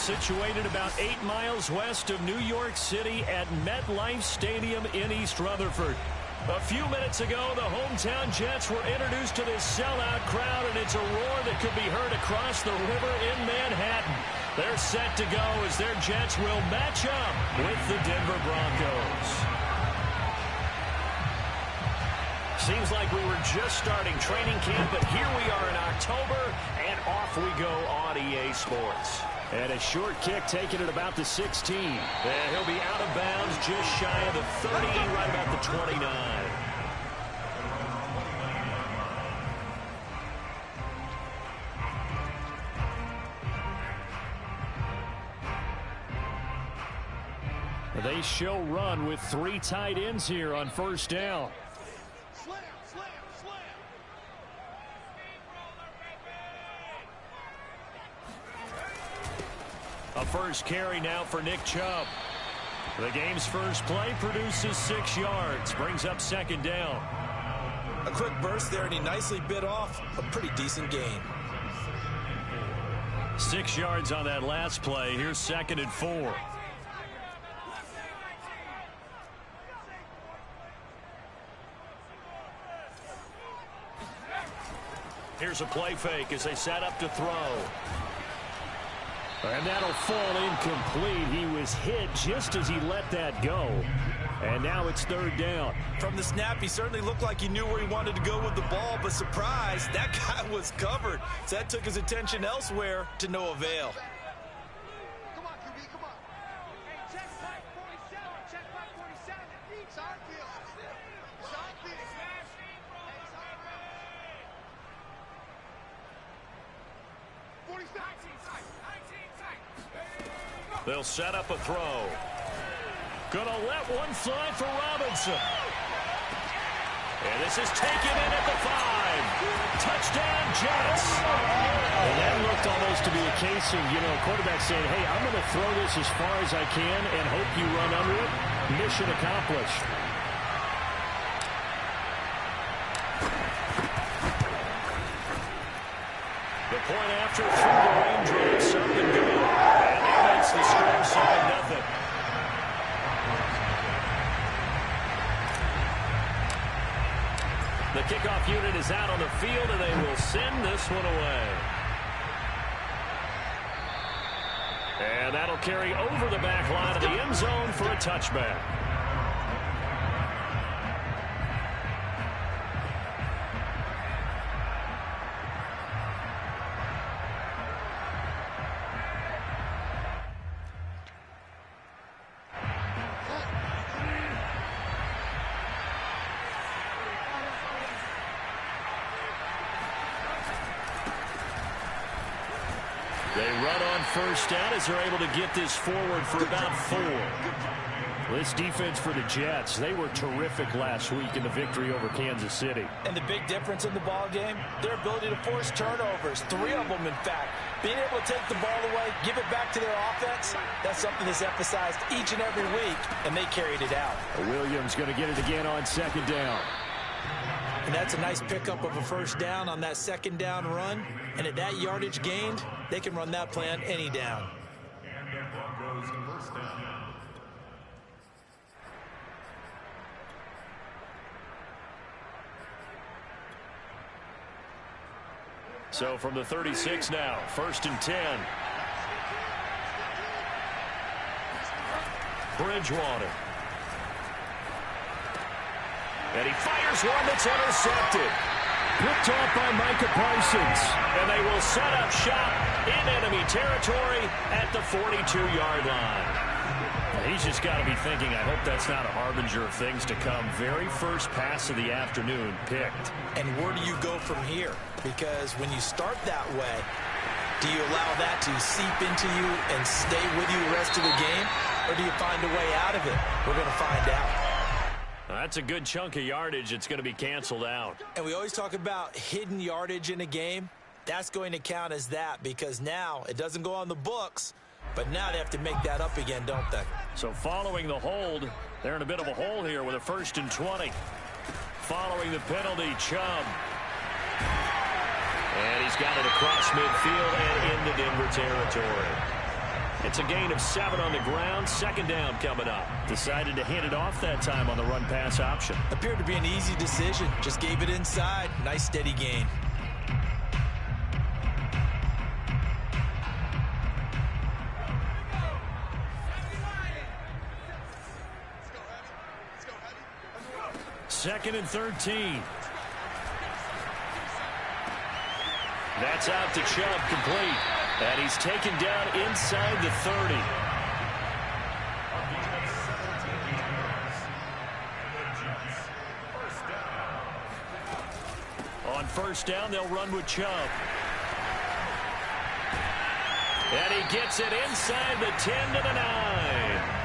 situated about 8 miles west of New York City at MetLife Stadium in East Rutherford. A few minutes ago, the hometown Jets were introduced to this sellout crowd, and it's a roar that could be heard across the river in Manhattan. They're set to go as their Jets will match up with the Denver Broncos. Seems like we were just starting training camp, but here we are in October, and off we go on EA Sports. And a short kick taken at about the 16. And he'll be out of bounds just shy of the 30, right about the 29. They show run with 3 tight ends here on first down. A first carry now for Nick Chubb. The game's first play produces 6 yards, brings up second down. A quick burst there, and he nicely bit off a pretty decent gain. 6 yards on that last play. Here's 2nd and 4. Here's a play fake as they set up to throw. And that'll fall incomplete. He was hit just as he let that go. And now it's 3rd down. From the snap, he certainly looked like he knew where he wanted to go with the ball, but surprise, that guy was covered. So that took his attention elsewhere to no avail. Come on, QB, come on. Hey, check back 47, check back 47. It's our field. It's our field. They'll set up a throw. Gonna let one fly for Robinson. And this is taken in at the 5. Touchdown, Jets. And that looked almost to be a case of, quarterback saying, hey, I'm going to throw this as far as I can and hope you run under it. Mission accomplished. The point after through the raindrops, up and go. And that makes the score 7-0. The kickoff unit is out on the field, and they will send this one away. And that'll carry over the back line of the end zone for a touchback. They run on first down as they're able to get this forward for about 4. This defense for the Jets, they were terrific last week in the victory over Kansas City. And the big difference in the ball game, their ability to force turnovers, 3 of them in fact. Being able to take the ball away, give it back to their offense, that's something that's emphasized each and every week, and they carried it out. Williams going to get it again on second down. And that's a nice pickup of a first down on that second down run. And at that yardage gained, they can run that play on any down. So from the 36 now, 1st and 10. Bridgewater. And he fires one that's intercepted. Picked off by Micah Parsons. And they will set up shop in enemy territory at the 42-yard line. He's just got to be thinking, I hope that's not a harbinger of things to come. Very first pass of the afternoon picked. And where do you go from here? Because when you start that way, do you allow that to seep into you and stay with you the rest of the game? Or do you find a way out of it? We're going to find out. That's a good chunk of yardage. It's going to be canceled out. And we always talk about hidden yardage in a game. That's going to count as that because now it doesn't go on the books, but now they have to make that up again, don't they? So following the hold, they're in a bit of a hole here with a 1st and 20. Following the penalty, Chubb. And he's got it across midfield and into Denver territory. It's a gain of 7 on the ground. Second down coming up. Decided to hand it off that time on the run-pass option. Appeared to be an easy decision. Just gave it inside. Nice steady gain. Second and 13. That's out to Chubb, complete. And he's taken down inside the 30. On first down, they'll run with Chubb. And he gets it inside the 10 to the 9.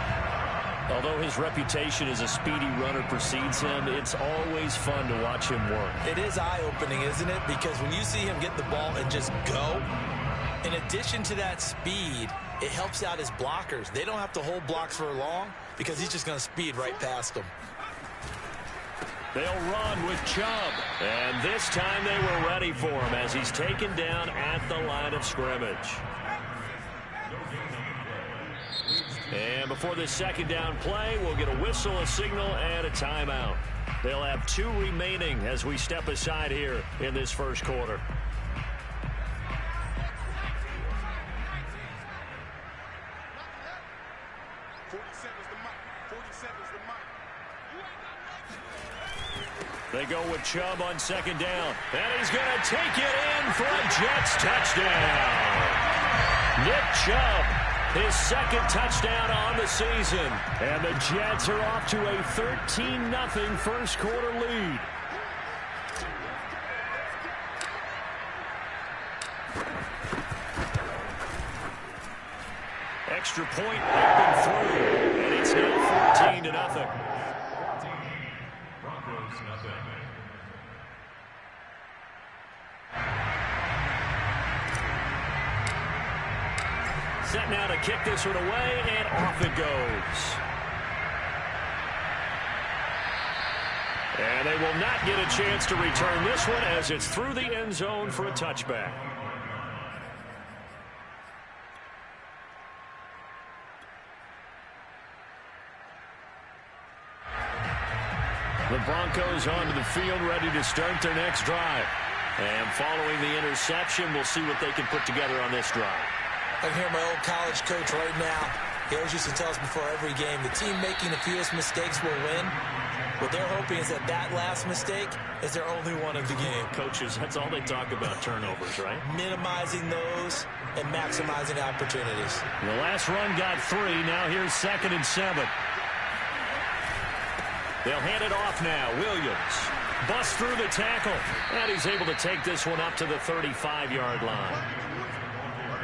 Although his reputation as a speedy runner precedes him, it's always fun to watch him work. It is eye-opening, isn't it? Because when you see him get the ball and just go, in addition to that speed, it helps out his blockers. They don't have to hold blocks for long because he's just going to speed right past them. They'll run with Chubb. And this time they were ready for him as he's taken down at the line of scrimmage. And before this second down play, we'll get a whistle, a signal, and a timeout. They'll have 2 remaining as we step aside here in this first quarter. They go with Chubb on second down. And he's going to take it in for a Jets touchdown. Nick Chubb, his second touchdown on the season. And the Jets are off to a 13-0 first quarter lead. Extra point up and through. And it's now 14-0. Broncos, nothing. Set now to kick this one away, and off it goes. And they will not get a chance to return this one as it's through the end zone for a touchback. The Broncos onto the field, ready to start their next drive. And following the interception, we'll see what they can put together on this drive. I can hear my old college coach right now. He always used to tell us before every game, the team making the fewest mistakes will win. What they're hoping is that that last mistake is their only one of the game. Coaches, that's all they talk about, turnovers, right? Minimizing those and maximizing opportunities. The last run got 3. Now here's 2nd and 7. They'll hand it off now. Williams busts through the tackle. And he's able to take this one up to the 35-yard line.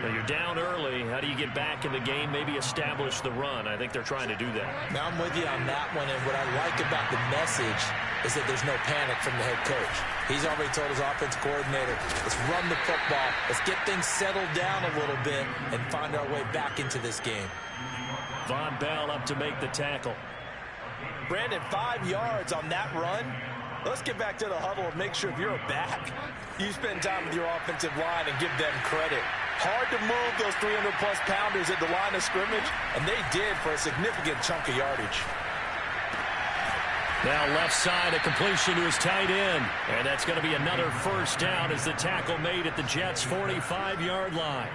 Now you're down early. How do you get back in the game? Maybe establish the run. I think they're trying to do that. Now I'm with you on that one. And what I like about the message is that there's no panic from the head coach. He's already told his offensive coordinator, let's run the football. Let's get things settled down a little bit and find our way back into this game. Von Bell up to make the tackle. Brandon, 5 yards on that run. Let's get back to the huddle and make sure if you're a back, you spend time with your offensive line and give them credit. Hard to move those 300-plus pounders at the line of scrimmage, and they did for a significant chunk of yardage. Now left side, a completion to his tight end. And that's going to be another first down as the tackle made at the Jets' 45-yard line.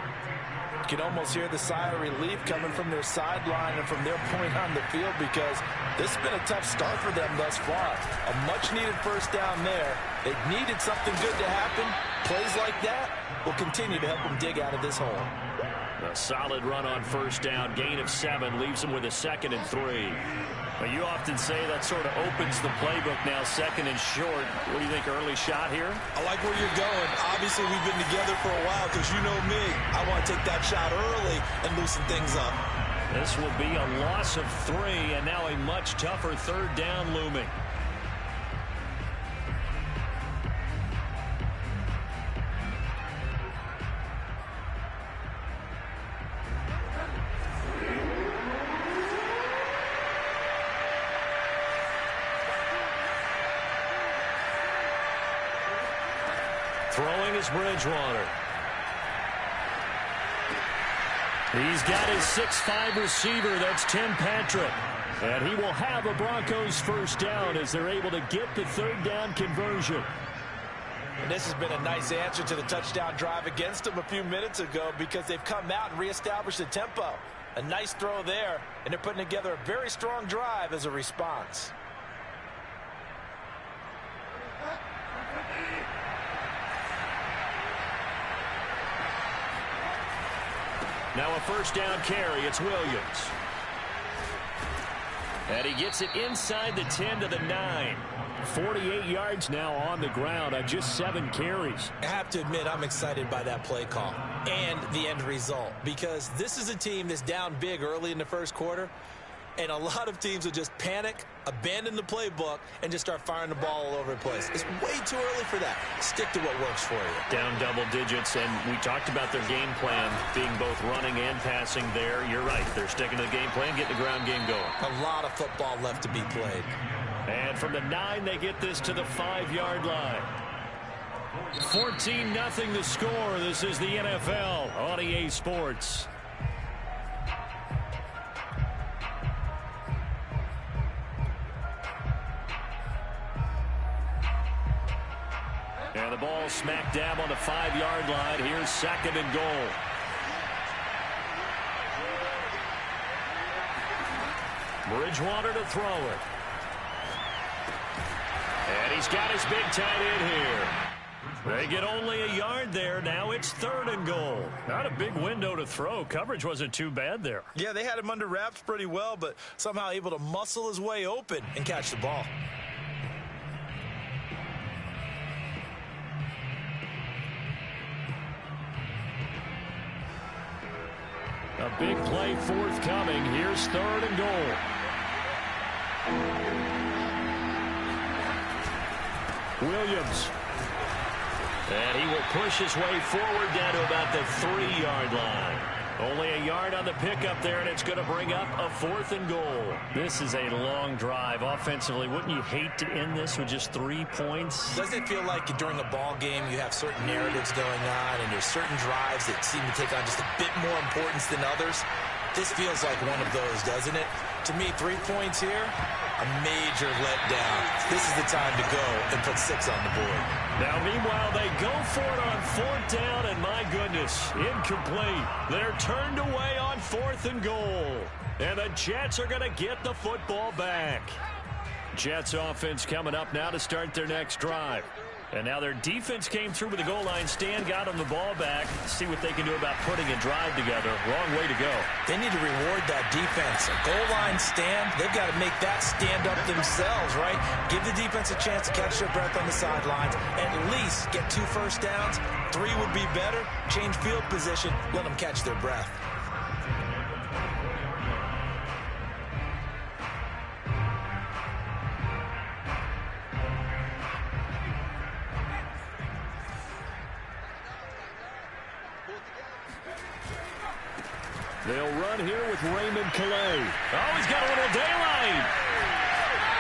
You can almost hear the sigh of relief coming from their sideline and from their point on the field because this has been a tough start for them thus far. A much-needed first down there. They needed something good to happen. Plays like that will continue to help them dig out of this hole. A solid run on first down. Gain of 7 leaves them with a 2nd and 3. But you often say that sort of opens the playbook now, 2nd and short. What do you think, early shot here? I like where you're going. Obviously, we've been together for a while because you know me. I want to take that shot early and loosen things up. This will be a loss of 3, and now a much tougher 3rd down looming. Throwing is Bridgewater. He's got his 6'5" receiver. That's Tim Patrick. And he will have a Broncos first down as they're able to get the third down conversion. And this has been a nice answer to the touchdown drive against them a few minutes ago because they've come out and reestablished the tempo. A nice throw there, and they're putting together a very strong drive as a response. Now a first down carry. It's Williams. And he gets it inside the 10 to the 9. 48 yards now on the ground on just 7 carries. I have to admit, I'm excited by that play call and the end result because this is a team that's down big early in the first quarter, and a lot of teams will just panic, abandon the playbook, and just start firing the ball all over the place. It's way too early for that. Stick to what works for you. Down double digits, and we talked about their game plan being both running and passing there. You're right. They're sticking to the game plan, getting the ground game going. A lot of football left to be played. And from the 9, they get this to the 5-yard line. 14-0 the score. This is the NFL on EA Sports. And the ball smack dab on the 5-yard line. Here's 2nd and goal. Bridgewater to throw it. And he's got his big tight end here. They get only a yard there. Now it's 3rd and goal. Not a big window to throw. Coverage wasn't too bad there. Yeah, they had him under wraps pretty well, but somehow able to muscle his way open and catch the ball. A big play forthcoming. Here's 3rd and goal. Williams. And he will push his way forward down to about the 3-yard line. Only a yard on the pickup there, and it's going to bring up a 4th and goal. This is a long drive offensively. Wouldn't you hate to end this with just 3 points? Doesn't it feel like during a ball game you have certain narratives going on and there's certain drives that seem to take on just a bit more importance than others? This feels like one of those, doesn't it? To me, 3 points here, a major letdown. This is the time to go and put 6 on the board. Now, meanwhile, they go for it on 4th down, and my goodness, incomplete. They're turned away on 4th and goal. And the Jets are going to get the football back. Jets offense coming up now to start their next drive. And now their defense came through with the goal line stand, got them the ball back. See what they can do about putting a drive together. Wrong way to go. They need to reward that defense. A goal line stand, they've got to make that stand up themselves, right? Give the defense a chance to catch their breath on the sidelines. At least get 2 first downs. 3 would be better. Change field position. Let them catch their breath. They'll run here with Raymond Calais. Oh, he's got a little daylight.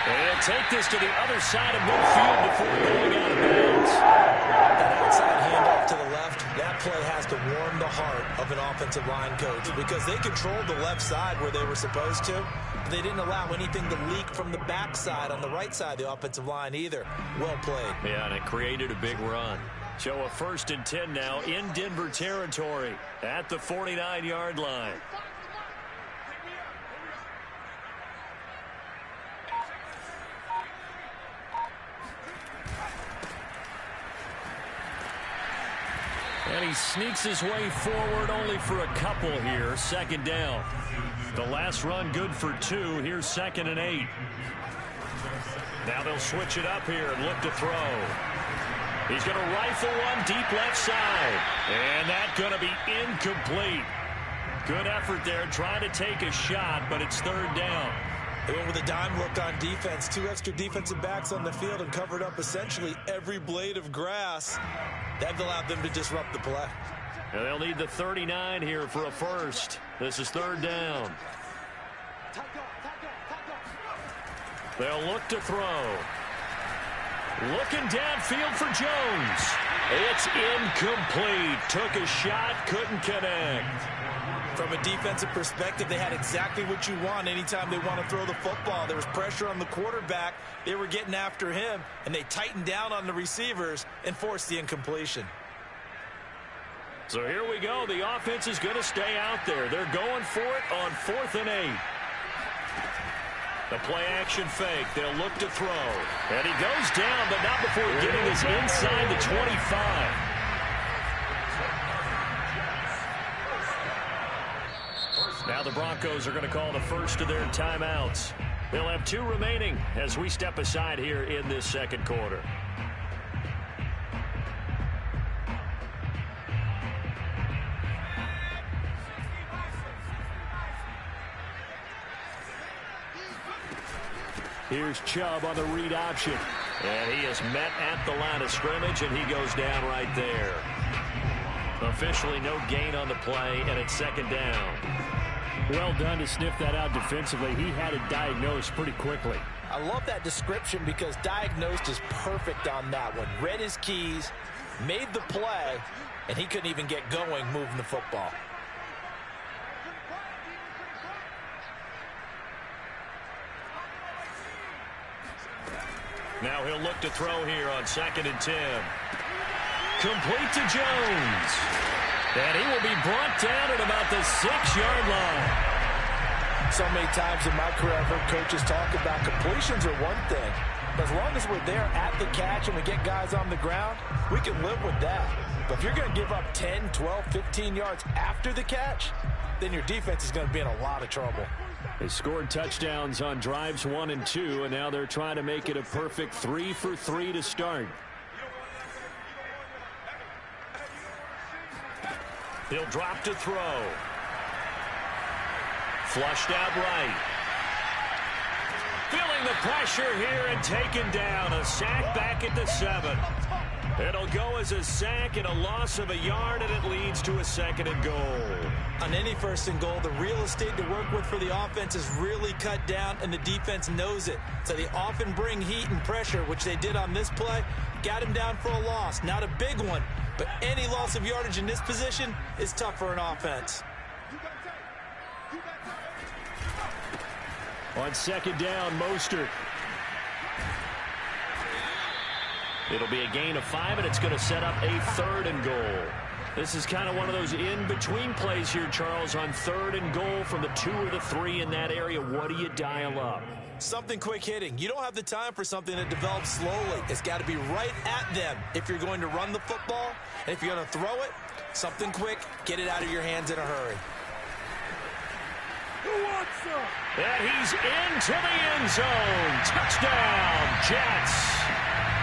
And take this to the other side of midfield before going out of bounds. That outside handoff to the left, that play has to warm the heart of an offensive line coach because they controlled the left side where they were supposed to. But they didn't allow anything to leak from the backside on the right side of the offensive line either. Well played. Yeah, and it created a big run. So a 1st and 10 now in Denver territory at the 49-yard line. And he sneaks his way forward only for a couple here. 2nd down. The last run good for 2. Here's 2nd and 8. Now they'll switch it up here and look to throw. He's going to rifle one deep left side. And that's going to be incomplete. Good effort there trying to take a shot, but it's 3rd down. They went with a dime look on defense. 2 extra defensive backs on the field and covered up essentially every blade of grass. That allowed them to disrupt the play. And they'll need the 39 here for a first. This is 3rd down. They'll look to throw. Looking downfield for Jones. It's incomplete. Took a shot, couldn't connect. From a defensive perspective, they had exactly what you want anytime they want to throw the football. There was pressure on the quarterback. They were getting after him, and they tightened down on the receivers and forced the incompletion. So here we go. The offense is going to stay out there. They're going for it on 4th and 8. The play-action fake. They'll look to throw. And he goes down, but not before getting us inside the 25. Now the Broncos are going to call the first of their timeouts. They'll have 2 remaining as we step aside here in this second quarter. Here's Chubb on the read option. And he is met at the line of scrimmage, and he goes down right there. Officially no gain on the play, and it's 2nd down. Well done to sniff that out defensively. He had it diagnosed pretty quickly. I love that description because diagnosed is perfect on that one. Read his keys, made the play, and he couldn't even get going moving the football. Now he'll look to throw here on 2nd and 10. Complete to Jones. And he will be brought down at about the 6-yard line. So many times in my career I've heard coaches talk about completions are one thing. As long as we're there at the catch and we get guys on the ground, we can live with that. But if you're going to give up 10, 12, 15 yards after the catch, then your defense is going to be in a lot of trouble. They scored touchdowns on drives 1 and 2, and now they're trying to make it a perfect 3 for 3 to start. He'll drop to throw. Flushed out right. Feeling the pressure here and taken down. A sack back at the 7. It'll go as a sack and a loss of a yard, and it leads to a 2nd and goal. On any 1st and goal, the real estate to work with for the offense is really cut down, and the defense knows it. So they often bring heat and pressure, which they did on this play. Got him down for a loss. Not a big one, but any loss of yardage in this position is tough for an offense. On 2nd down, Mostert. It'll be a gain of 5, and it's going to set up a 3rd and goal. This is kind of one of those in-between plays here, Charles, on 3rd and goal from the 2 or the 3 in that area. What do you dial up? Something quick hitting. You don't have the time for something that develops slowly. It's got to be right at them if you're going to run the football. And if you're going to throw it, something quick, get it out of your hands in a hurry. And he's into the end zone. Touchdown, Jets.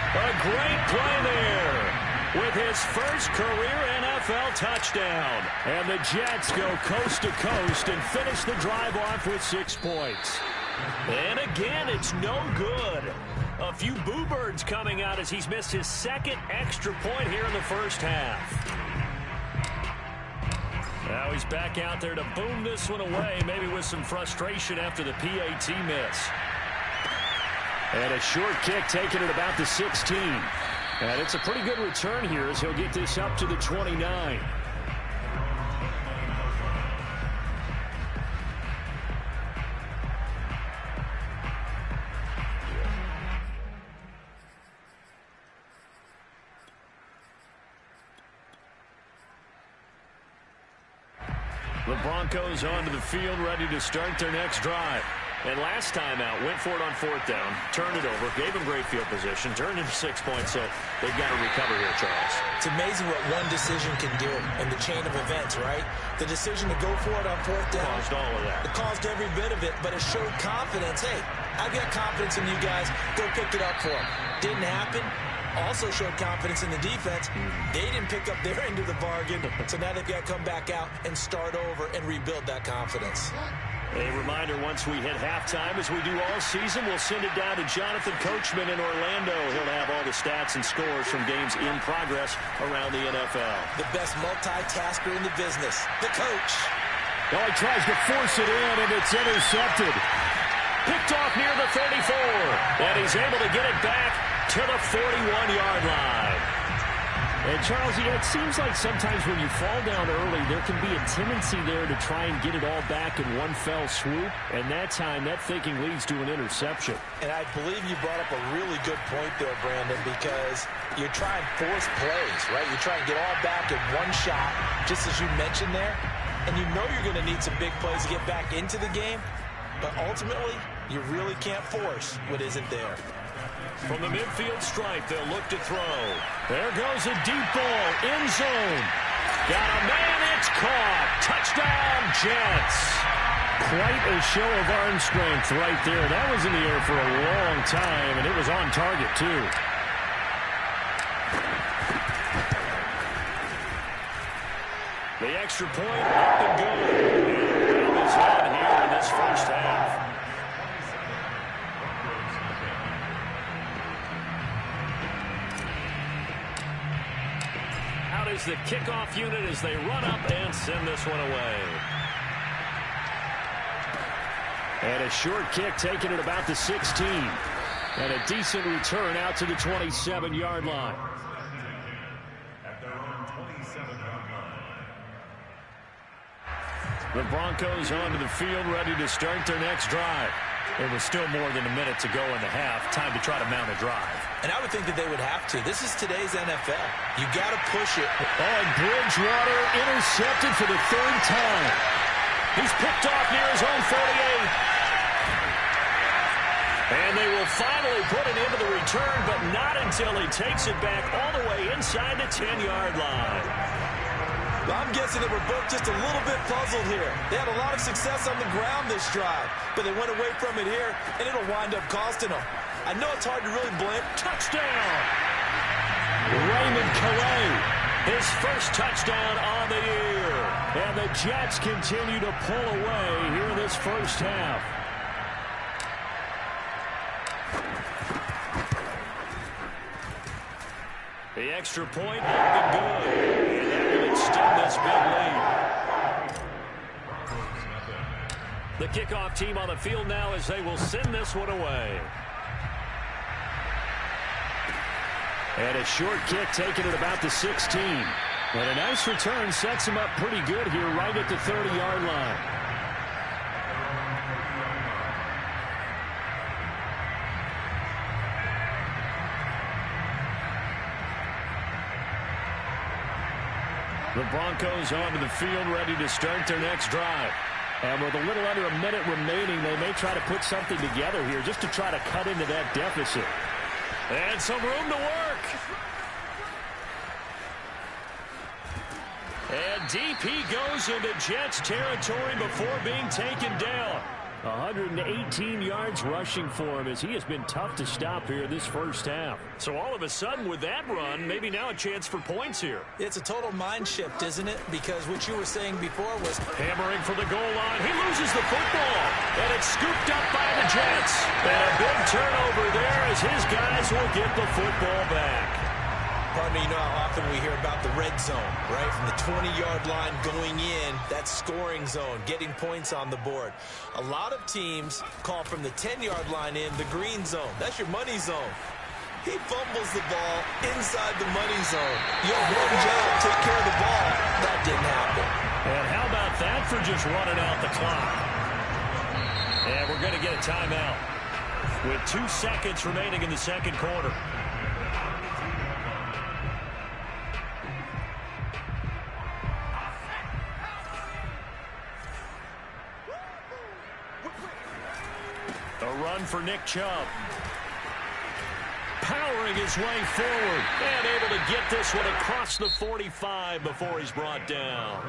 A great play there with his first career NFL touchdown. And the Jets go coast to coast and finish the drive off with 6 points. And again, it's no good. A few boo birds coming out as he's missed his 2nd extra point here in the first half. Now he's back out there to boom this one away, maybe with some frustration after the PAT miss. And a short kick taken at about the 16. And it's a pretty good return here as he'll get this up to the 29. The Broncos onto the field, ready to start their next drive. And last time out, went for it on 4th down, turned it over, gave him great field position, turned into 6 points, so they've got to recover here, Charles. It's amazing what one decision can do in the chain of events, right? The decision to go for it on 4th down. Caused all of that. It caused every bit of it, but it showed confidence. Hey, I've got confidence in you guys. Go pick it up for them. Didn't happen. Also showed confidence in the defense. They didn't pick up their end of the bargain, so now they've got to come back out and start over and rebuild that confidence. A reminder, once we hit halftime, as we do all season, we'll send it down to Jonathan Coachman in Orlando. He'll have all the stats and scores from games in progress around the NFL. The best multitasker in the business, the coach. Now he tries to force it in, and it's intercepted. Picked off near the 34, and he's able to get it back to the 41-yard line. And, Charles, you know, it seems like sometimes when you fall down early, there can be a tendency there to try and get it all back in one fell swoop. And that time, that thinking leads to an interception. And I believe you brought up a really good point there, Brandon, because you're trying to force plays, right? You're trying to get all back in one shot, just as you mentioned there. And you know you're going to need some big plays to get back into the game. But ultimately, you really can't force what isn't there. From the midfield stripe, they'll look to throw. There goes a deep ball, end zone. Got a man, it's caught. Touchdown, Jets. Quite a show of arm strength right there. That was in the air for a long time, and it was on target, too. The extra point, up and good. And the is on here in this first half. Out is the kickoff unit as they run up and send this one away. And a short kick taken at about the 16. And a decent return out to the 27-yard line. The Broncos onto the field, ready to start their next drive. It was still more than a minute to go in the half. Time to try to mount a drive. And I would think that they would have to. This is today's NFL. You got to push it. Oh, and Bridgewater intercepted for the third time. He's picked off near his own 48. And they will finally put it into the return, but not until he takes it back all the way inside the 10-yard line. Well, I'm guessing they were both just a little bit puzzled here. They had a lot of success on the ground this drive, but they went away from it here, and it'll wind up costing them. I know it's hard to really blame. Touchdown! Raymond Calais, his first touchdown on the year. And the Jets continue to pull away here in this first half. The extra point, up and good. And that will extend this big lead. The kickoff team on the field now as they will send this one away. And a short kick taken at about the 16. And a nice return sets him up pretty good here right at the 30-yard line. The Broncos onto the field, ready to start their next drive. And with a little under a minute remaining, they may try to put something together here just to try to cut into that deficit. And some room to work. And deep he goes into Jets territory before being taken down. 118 yards rushing for him as he has been tough to stop here this first half. So all of a sudden with that run, maybe now a chance for points here. It's a total mind shift, isn't it? Because what you were saying before was hammering for the goal line. He loses the football. And it's scooped up by the Jets. And a big turnover there as his guys will get the football back. Pardon me, you know how often we hear about the red zone, right? From the 20-yard line going in, that scoring zone, getting points on the board. A lot of teams call from the 10-yard line in the green zone. That's your money zone. He fumbles the ball inside the money zone. You have one job, take care of the ball. That didn't happen. And how about that for just running out the clock? And we're going to get a timeout with 2 seconds remaining in the second quarter. A run for Nick Chubb. Powering his way forward and able to get this one across the 45 before he's brought down.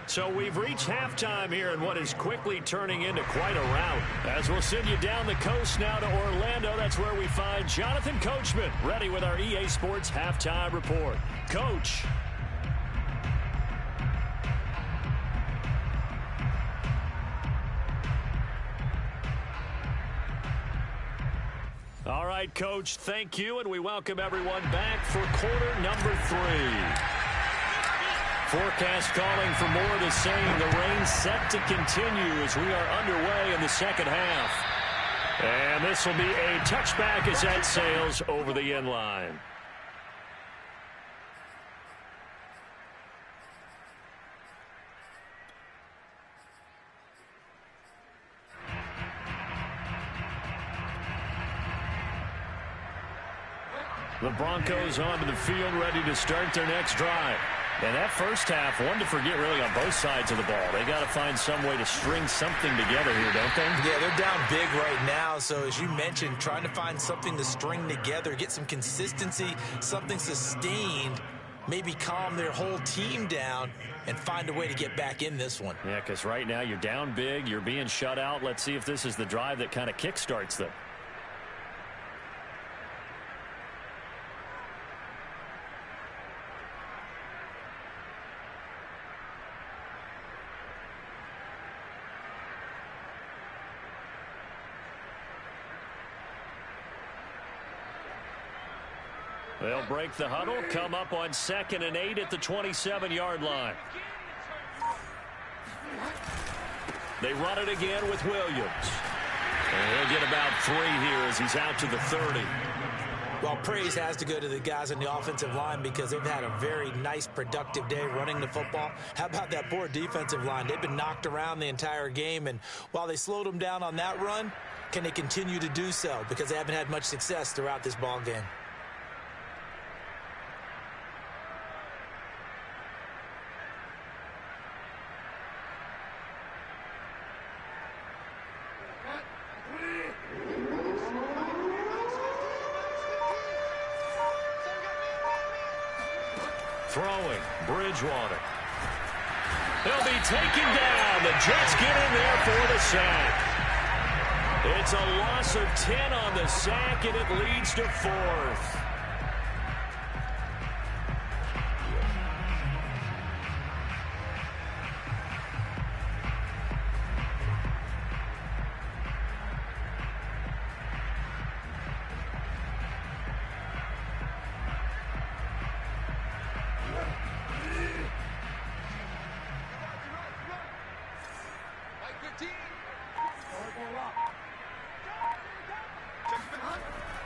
So we've reached halftime here in what is quickly turning into quite a rout. As we'll send you down the coast now to Orlando, that's where we find Jonathan Coachman ready with our EA Sports Halftime Report. Coach. All right, Coach, thank you, and we welcome everyone back for quarter number 3. Forecast calling for more of the same. The rain set to continue as we are underway in the second half. And this will be a touchback as that sails over the end line. The Broncos onto the field, ready to start their next drive. And that first half, one to forget really on both sides of the ball. They got to find some way to string something together here, don't they? Yeah, they're down big right now. So as you mentioned, trying to find something to string together, get some consistency, something sustained, maybe calm their whole team down and find a way to get back in this one. Yeah, because right now you're down big, you're being shut out. Let's see if this is the drive that kind of kickstarts them. They'll break the huddle, come up on 2nd and 8 at the 27-yard line. They run it again with Williams. And he'll get about 3 here as he's out to the 30. Well, praise has to go to the guys on the offensive line because they've had a very nice, productive day running the football. How about that poor defensive line? They've been knocked around the entire game, and while they slowed them down on that run, can they continue to do so? Because they haven't had much success throughout this ball game. Throwing, Bridgewater. He'll be taken down. The Jets get in there for the sack. It's a loss of 10 on the sack, and it leads to 4th.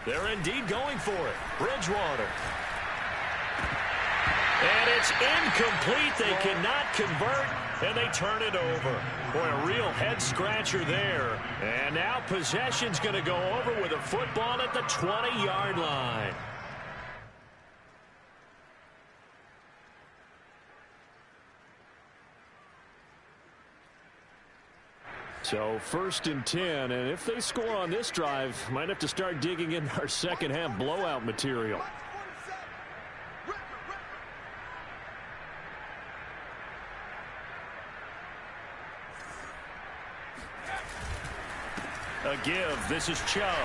They're indeed going for it. Bridgewater. And it's incomplete. They cannot convert, and they turn it over. Boy, a real head-scratcher there. And now possession's going to go over with a football at the 20-yard line. So 1st and 10, and if they score on this drive, might have to start digging in our second half blowout material. A give. This is Chubb.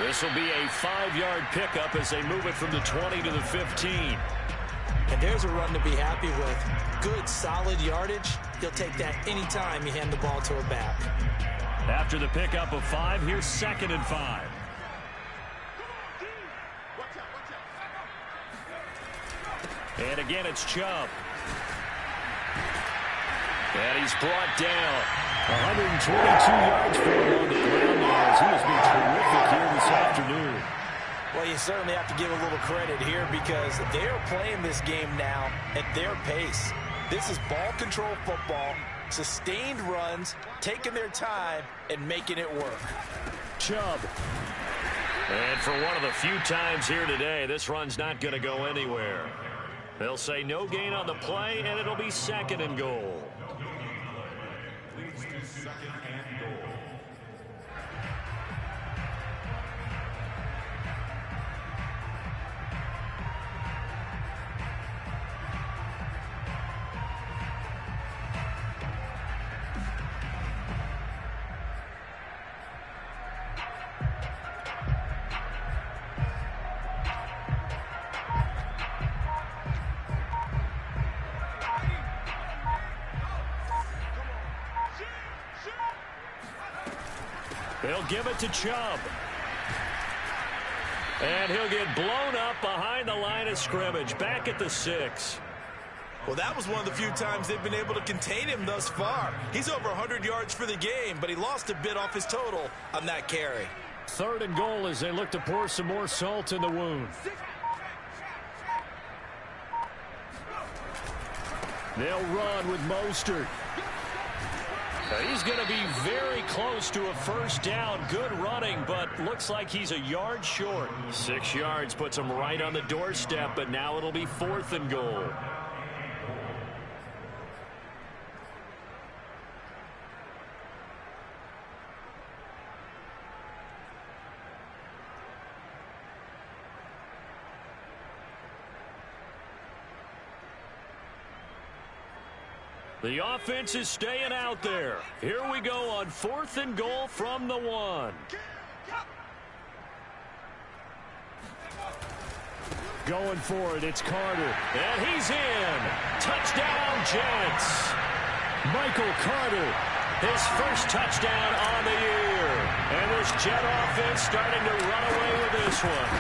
This will be a 5-yard pickup as they move it from the 20 to the 15. And there's a run to be happy with. Good, solid yardage. He'll take that anytime you hand the ball to a back. After the pickup of 5, here's 2nd and 5. And again, it's Chubb. And he's brought down. 122 yards for him on the ground now as he has been terrific here this afternoon. Well, you certainly have to give a little credit here because they're playing this game now at their pace. This is ball control football, sustained runs, taking their time, and making it work. Chubb. And for one of the few times here today, this run's not going to go anywhere. They'll say no gain on the play, and it'll be 2nd and goal. They'll give it to Chubb. And he'll get blown up behind the line of scrimmage, back at the 6. Well, that was one of the few times they've been able to contain him thus far. He's over 100 yards for the game, but he lost a bit off his total on that carry. 3rd and goal as they look to pour some more salt in the wound. They'll run with Mostert. He's going to be very close to a first down. Good running, but looks like he's a yard short. 6 yards puts him right on the doorstep, but now it'll be 4th and goal. The offense is staying out there. Here we go on 4th and goal from the 1. Going for it, it's Carter. And he's in. Touchdown, Jets. Michael Carter, his first touchdown on the year. And this Jet offense starting to run away with this one.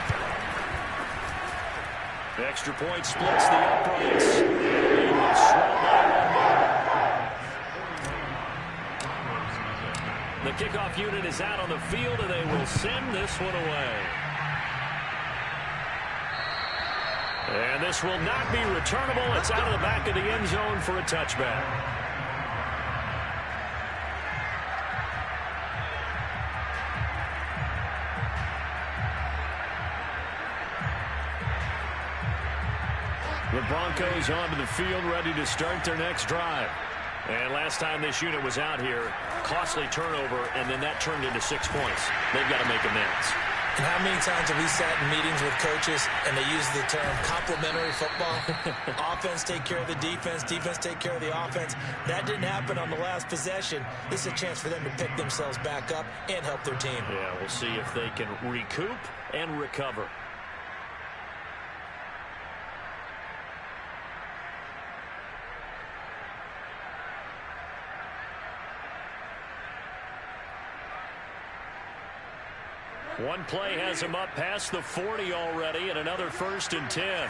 The extra point splits the uprights. They will shrug by 1 more. The kickoff unit is out on the field, and they will send this one away. And this will not be returnable. It's out of the back of the end zone for a touchback. The Broncos onto the field, ready to start their next drive. And last time this unit was out here, costly turnover, and then that turned into 6 points. They've got to make amends. And how many times have we sat in meetings with coaches and they use the term complementary football? Offense take care of the defense, defense take care of the offense. That didn't happen on the last possession. This is a chance for them to pick themselves back up and help their team. Yeah, we'll see if they can recoup and recover. One play has him up past the 40 already, and another 1st and 10.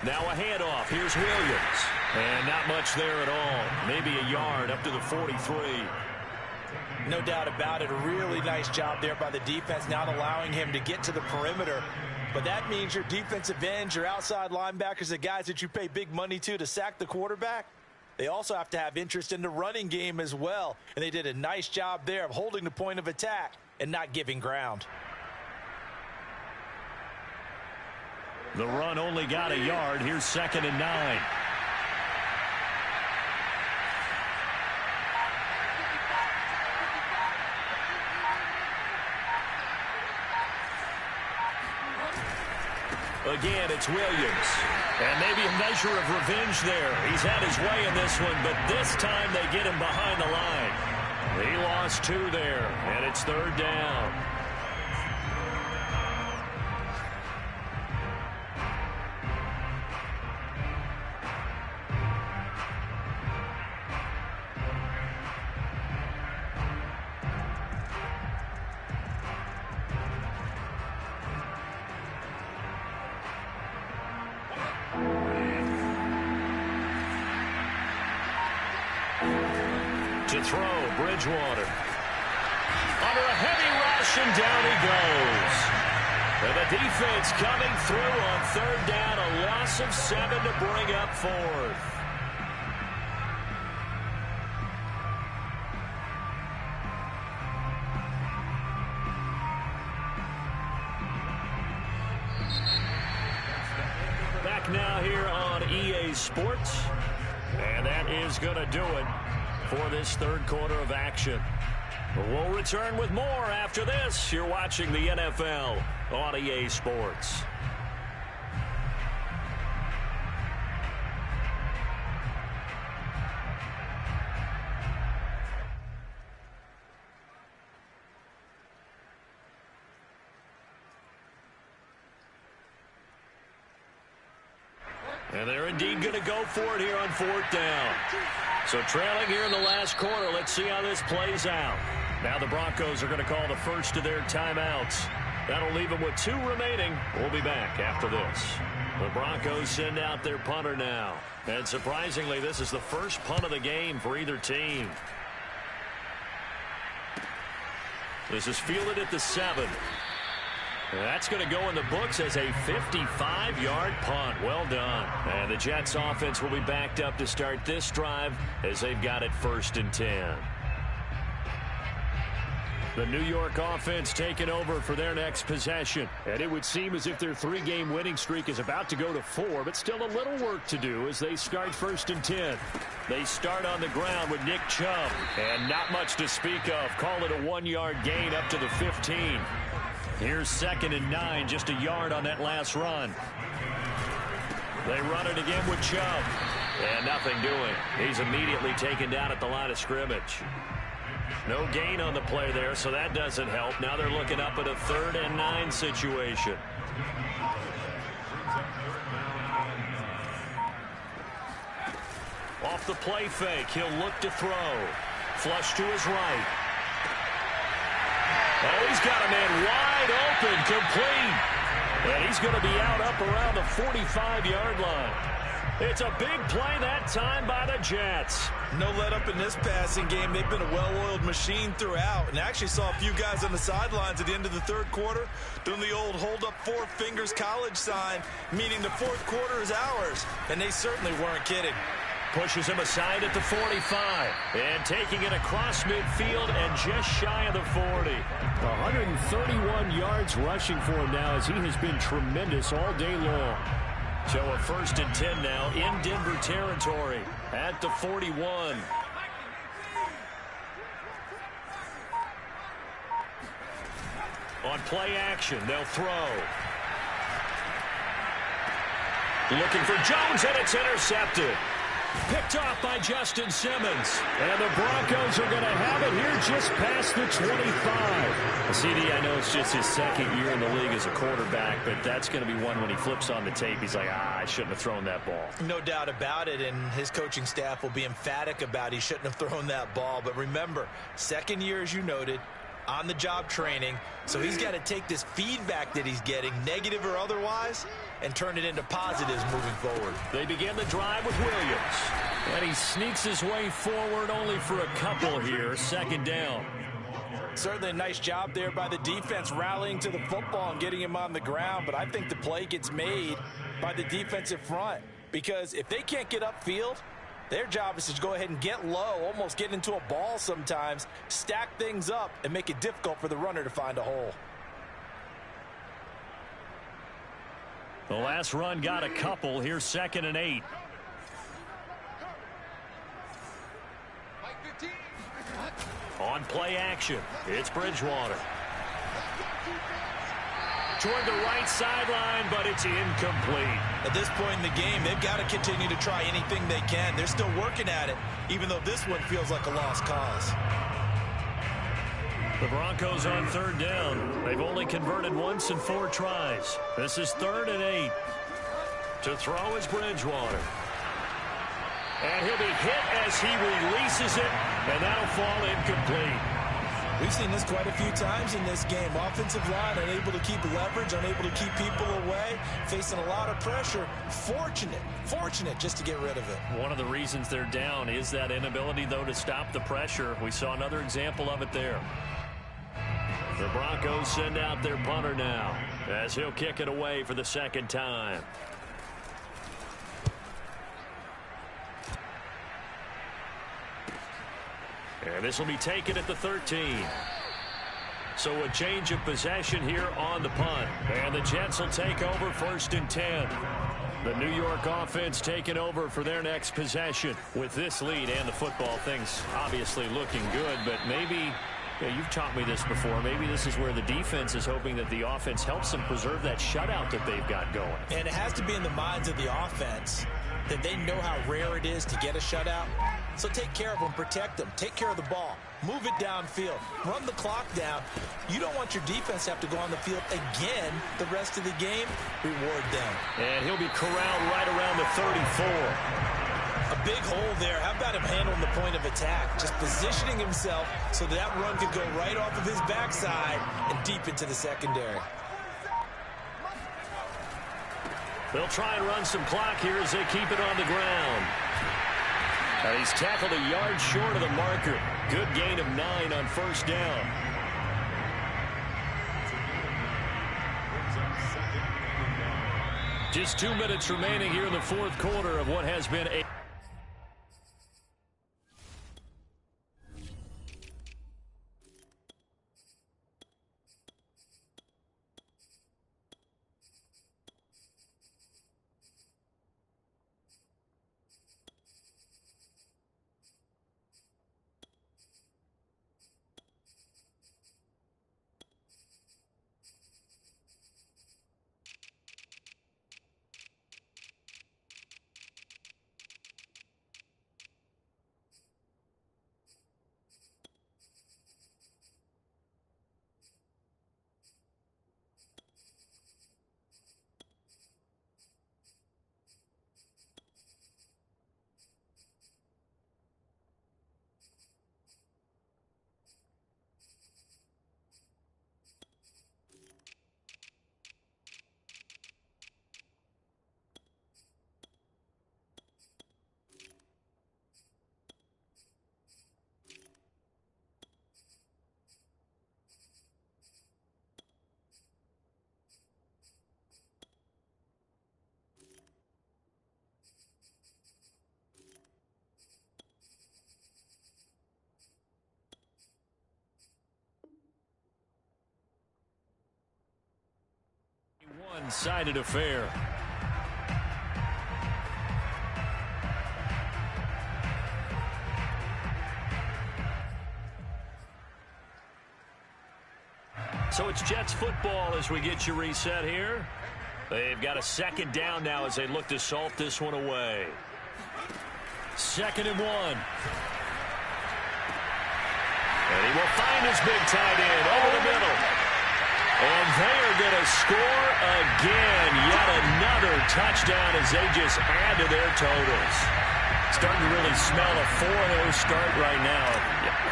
Now a handoff. Here's Williams. And not much there at all. Maybe a yard up to the 43. No doubt about it. A really nice job there by the defense, not allowing him to get to the perimeter. But that means your defensive ends, your outside linebackers, the guys that you pay big money to sack the quarterback, they also have to have interest in the running game as well. And they did a nice job there of holding the point of attack and not giving ground. The run only got a yard. Here's 2nd and 9. Again, it's Williams. And maybe a measure of revenge there. He's had his way in this one, but this time they get him behind the line. He lost 2 there, and it's 3rd down. To throw, Bridgewater. Under a heavy rush, and down he goes. And the defense coming through on 3rd down, a loss of 7 to bring up 4th. Back now here on EA Sports. And that is going to do it for this 3rd quarter of action. We'll return with more after this. You're watching the NFL on EA Sports. And they're indeed going to go for it here on 4th down. So trailing here in the last quarter, let's see how this plays out. Now the Broncos are going to call the first of their timeouts. That'll leave them with 2 remaining. We'll be back after this. The Broncos send out their punter now. And surprisingly, this is the first punt of the game for either team. This is fielded at the 7. That's going to go in the books as a 55-yard punt. Well done. And the Jets offense will be backed up to start this drive as they've got it 1st and 10. The New York offense taking over for their next possession. And it would seem as if their 3-game winning streak is about to go to 4, but still a little work to do as they start 1st and 10. They start on the ground with Nick Chubb. And not much to speak of. Call it a 1-yard gain up to the 15. Here's 2nd and 9, just a yard on that last run. They run it again with Chubb. And nothing doing. He's immediately taken down at the line of scrimmage. No gain on the play there, so that doesn't help. Now they're looking up at a 3rd and 9 situation. Off the play fake, he'll look to throw. Flush to his right. Oh, he's got a man wide open, complete. And he's going to be out up around the 45-yard line. It's a big play that time by the Jets. No let up in this passing game. They've been a well-oiled machine throughout. And I actually saw a few guys on the sidelines at the end of the 3rd quarter doing the old hold up 4 fingers college sign, meaning the 4th quarter is ours. And they certainly weren't kidding. Pushes him aside at the 45. And taking it across midfield and just shy of the 40. 131 yards rushing for him now as he has been tremendous all day long. So a 1st and 10 now in Denver territory at the 41. On play action, they'll throw. Looking for Jones, and it's intercepted. Picked off by Justin Simmons. And the Broncos are going to have it here just past the 25. CD, I know it's just his 2nd year in the league as a quarterback, but that's going to be one when he flips on the tape. He's like, I shouldn't have thrown that ball. No doubt about it, and his coaching staff will be emphatic about he shouldn't have thrown that ball. But remember, 2nd year, as you noted, on-the-job training. So he's got to take this feedback that he's getting, negative or otherwise, and turn it into positives moving forward. They begin the drive with Williams. And he sneaks his way forward only for a couple here. 2nd down. Certainly a nice job there by the defense rallying to the football and getting him on the ground. But I think the play gets made by the defensive front. Because if they can't get upfield, their job is to go ahead and get low, almost get into a ball sometimes, stack things up, and make it difficult for the runner to find a hole. The last run got a couple. Here's 2nd and 8. On play action, it's Bridgewater. Toward the right sideline, but it's incomplete. At this point in the game, they've got to continue to try anything they can. They're still working at it, even though this one feels like a lost cause. The Broncos on 3rd down. They've only converted once in 4 tries. This is 3rd and 8. To throw is Bridgewater. And he'll be hit as he releases it, and that'll fall incomplete. We've seen this quite a few times in this game. Offensive line unable to keep leverage, unable to keep people away, facing a lot of pressure. Fortunate just to get rid of it. One of the reasons they're down is that inability, though, to stop the pressure. We saw another example of it there. The Broncos send out their punter now as he'll kick it away for the 2nd time. And this will be taken at the 13. So a change of possession here on the punt. And the Jets will take over 1st and 10. The New York offense taking over for their next possession. With this lead and the football, things obviously looking good, but maybe Yeah, you've taught me this before. Maybe this is where the defense is hoping that the offense helps them preserve that shutout that they've got going. And it has to be in the minds of the offense that they know how rare it is to get a shutout. So take care of them, protect them, take care of the ball, move it downfield, run the clock down. You don't want your defense to have to go on the field again the rest of the game. Reward them. And he'll be corralled right around the 34. A big hole there. How about him handling the point of attack? Just positioning himself so that run could go right off of his backside and deep into the secondary. They'll try and run some clock here as they keep it on the ground. And he's tackled a yard short of the marker. Good gain of 9 on first down. Just 2 minutes remaining here in the fourth quarter of what has been a... One-sided affair. So it's Jets football as we get you reset here. They've got a second down now as they look to salt this one away. 2nd and 1. And he will find his big tight end over the middle. And they are going to score again. Yet another touchdown as they just add to their totals. Starting to really smell a 4-0 start right now.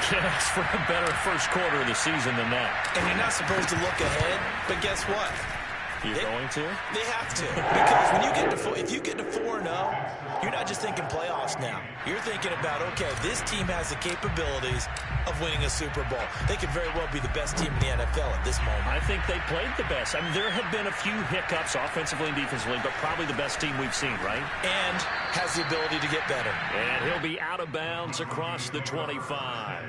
Can't ask for a better first quarter of the season than that. And you're not supposed to look ahead, but guess what? You're going to? They have to. Because when you get to if you get to 4-0, you're not just thinking playoffs now. You're thinking about, okay, this team has the capabilities of winning a Super Bowl. They could very well be the best team in the NFL at this moment. I think they played the best. I mean, there have been a few hiccups offensively and defensively, but probably the best team we've seen, right? And has the ability to get better. And he'll be out of bounds across the 25.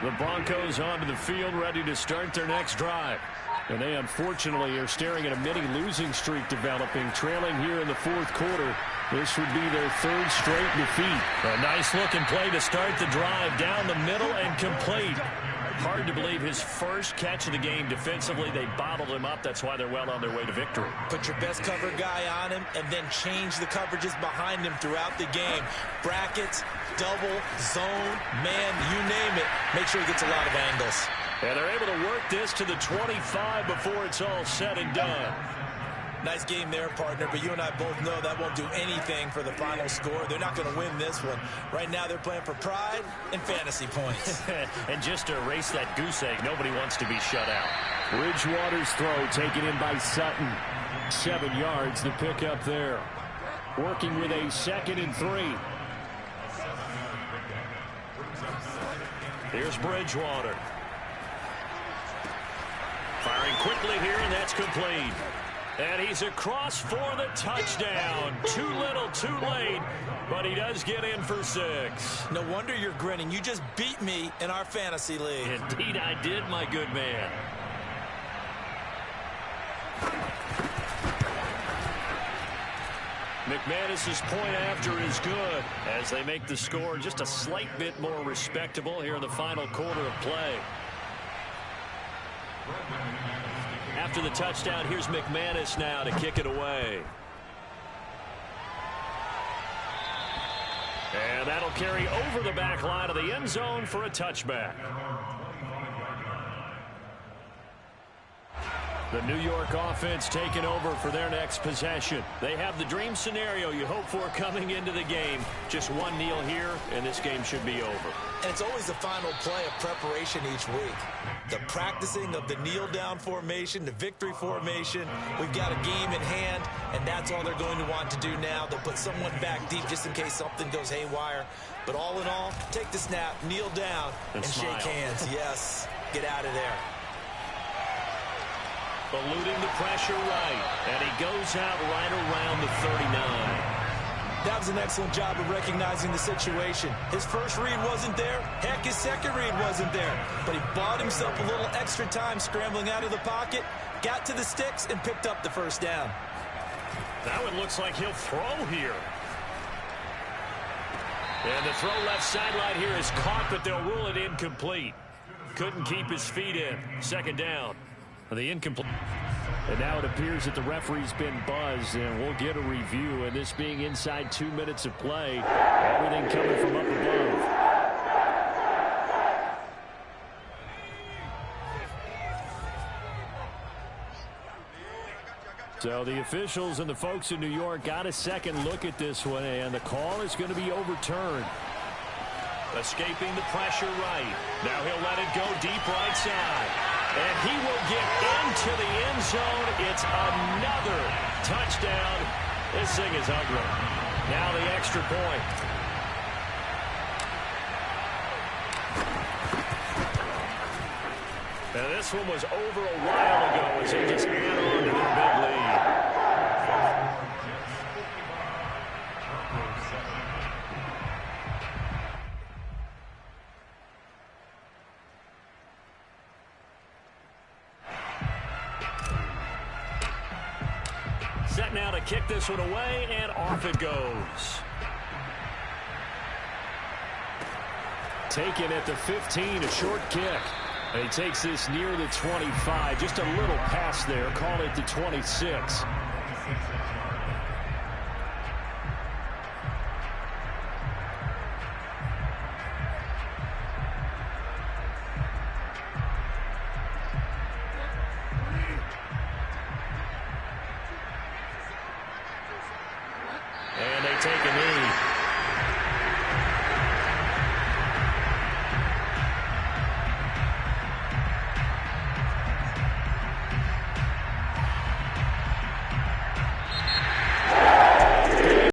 The Broncos onto the field, ready to start their next drive. And they unfortunately are staring at a mini losing streak developing, trailing here in the fourth quarter. This would be their 3rd straight defeat. A nice looking play to start the drive down the middle and complete. Hard to believe his first catch of the game defensively. They bottled him up. That's why they're well on their way to victory. Put your best cover guy on him and then change the coverages behind him throughout the game. Brackets, double, zone, man, you name it. Make sure he gets a lot of angles. And they're able to work this to the 25 before it's all said and done. Nice game there, partner, but you and I both know that won't do anything for the final score. They're not going to win this one. Right now, they're playing for pride and fantasy points. And just to erase that goose egg, nobody wants to be shut out. Bridgewater's throw taken in by Sutton. 7 yards, the pickup there. Working with a 2nd and 3. Here's Bridgewater. Firing quickly here, and that's complete. And he's across for the touchdown. Too little, too late, but he does get in for 6. No wonder you're grinning. You just beat me in our fantasy league. Indeed I did, my good man. McManus's point after is good as they make the score just a slight bit more respectable here in the final quarter of play. After the touchdown, here's McManus now to kick it away. And that'll carry over the back line of the end zone for a touchback. The New York offense taking over for their next possession. They have the dream scenario you hope for coming into the game. Just one kneel here, and this game should be over. And it's always the final play of preparation each week. The practicing of the kneel-down formation, the victory formation. We've got a game in hand, and that's all they're going to want to do now. They'll put someone back deep just in case something goes haywire. But all in all, take the snap, kneel down, and shake hands. Yes, get out of there. Eluding the pressure right, and he goes out right around the 39. That was an excellent job of recognizing the situation. His first read wasn't there. Heck, his second read wasn't there. But he bought himself a little extra time scrambling out of the pocket, got to the sticks, and picked up the first down. Now it looks like he'll throw here. And the throw left sideline here is caught, but they'll rule it incomplete. Couldn't keep his feet in. Second down. The incomplete. And now it appears that the referee's been buzzed, and we'll get a review. And this being inside 2 minutes of play, everything coming from up above. So the officials and the folks in New York got a second look at this one, and the call is going to be overturned. Escaping the pressure right. Now he'll let it go deep right side. And he will get into the end zone. It's another touchdown. This thing is ugly. Now the extra point. Now this one was over a while ago as they just add on to their big lead. Set now to kick this one away, and off it goes. Taken at the 15, a short kick. And he takes this near the 25. Just a little pass there. Call it the 26. And they take a knee.